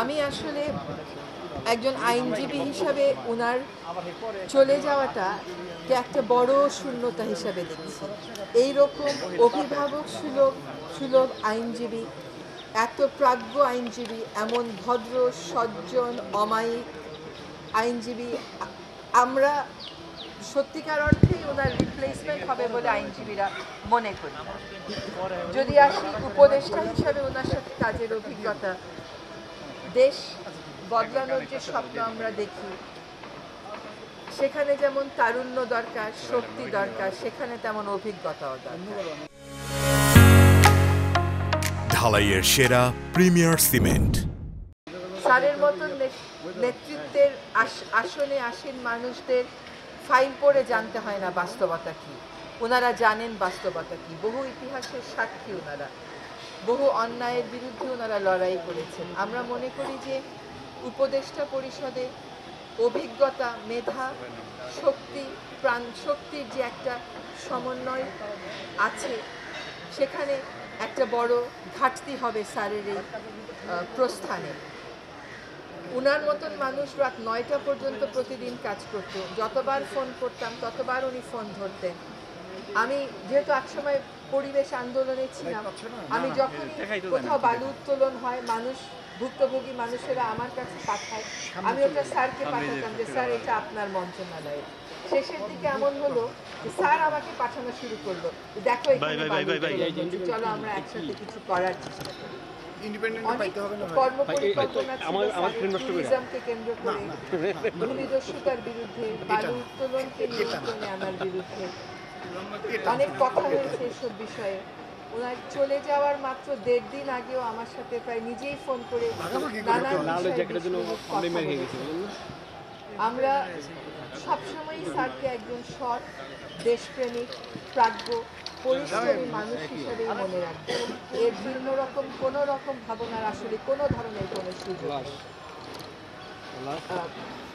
আমি আসলে একজন আইনজীবী হিসাবে ওনার চলে যাওয়াটা কে একটা বড় শূন্যতা হিসাবে দেখছি। এইরকম অভিভাবক সুলভ সুলভ আইনজীবী, এত প্রাজ্ঞ আইনজীবী, এমন ভদ্র সজ্জন অমায়িক আইনজীবী আমরা সত্যিকার অর্থেই ওনার রিপ্লেসমেন্ট হবে বলে আইনজীবীরা মনে করি। যদি আসি উপদেষ্টা হিসাবে ওনার সাথে কাজের অভিজ্ঞতা, দেশ বদলানোর যে স্বপ্ন আমরা দেখি সেখানে যেমন তারুণ্য দরকার, শক্তি দরকার, সেখানে তেমন অভিজ্ঞতাও দরকার। ঢালাইয়ের সেরা প্রিমিয়ার সিমেন্ট। স্যারের মতন নেতৃত্বের আসনে আসীন মানুষদের ফাইল পড়ে জানতে হয় না বাস্তবতা কি, ওনারা জানেন বাস্তবতা কি। বহু ইতিহাসের সাক্ষী ওনারা, বহু অন্যায়ের বিরুদ্ধে ওনারা লড়াই করেছেন। আমরা মনে করি যে উপদেষ্টা পরিষদে অভিজ্ঞতা, মেধা, শক্তি, প্রাণ শক্তির যে একটা সমন্বয় আছে, সেখানে একটা বড় ঘাটতি হবে স্যারের এই প্রস্থানে। উনার মতন মানুষ রাত 9টা পর্যন্ত প্রতিদিন কাজ করত। যতবার ফোন করতাম ততবার উনি ফোন ধরতেন। আমি যেহেতু একসময় পরিবেশ আন্দোলনে ছিলাম, আমি যখনই কোথাও বালু উত্তোলন হয়, মানুষ ভুক্তভোগী মানুষেরা আমার কাছে পাঠায়, আমি ওটা স্যারকে পাঠাতাম যে স্যার এটা আপনার মন্ত্রণালয়ে। শেষের দিকে এমন হলো যে স্যার আমাকে পাঠানো শুরু করলো, দেখো চলো আমরা একসাথে কিছু করার চেষ্টা করি। ট্যুরিজমকে কেন্দ্র করে, ভূমিদস্যুতার বিরুদ্ধে, বালু উত্তোলনকে নিয়ন্ত্রণে আনার বিরুদ্ধে অনেক কথা হয়েছে এসব বিষয়ে। ওনার চলে যাওয়ার মাত্র 1.5 দিন আগেও আমার সাথে প্রায় নিজেই ফোন করে আমরা সবসময়ই স্যারকে একজন সৎ, দেশপ্রেমিক, প্রাজ্ঞ, পরিশ্রমী মানুষ হিসেবেই মনে রাখবো। এর ভিন্ন রকম কোনো রকম ভাবনার আসলে কোনো ধরনের কোনো সুযোগ নেই।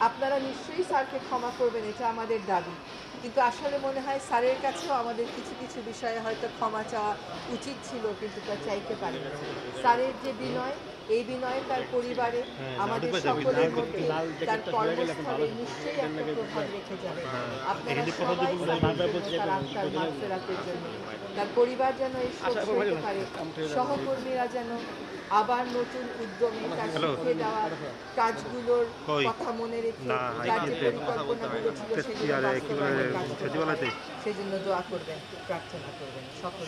আপনারা নিশ্চয়ই স্যারকে ক্ষমা করবেন, এটা আমাদের দাবি। কিন্তু আসলে মনে হয় স্যারের কাছেও আমাদের কিছু কিছু বিষয়ে হয়তো ক্ষমা চাওয়া উচিত ছিল, কিন্তু তা চাইতে পারি না। স্যারের যে বিনয়, এই বিনয়ে তার পরিবারে, আমাদের সকলের মধ্যে, তার কর্মস্থলে নিশ্চয়ই একটা প্রভাব রেখে যাবে। আপনারা সবাই তার আত্মার মাগফিরাতের জন্য, তার পরিবার যেন এই শোক সইতে পারে, সহকর্মীরা যেন আবার নতুন উদ্যমে তার শিখে দেওয়া কাজগুলোর কথা মনে রেখে তার যে পরিকল্পনাগুলো ছিল সেজন্য দোয়া করবেন, প্রার্থনা করবেন। সকল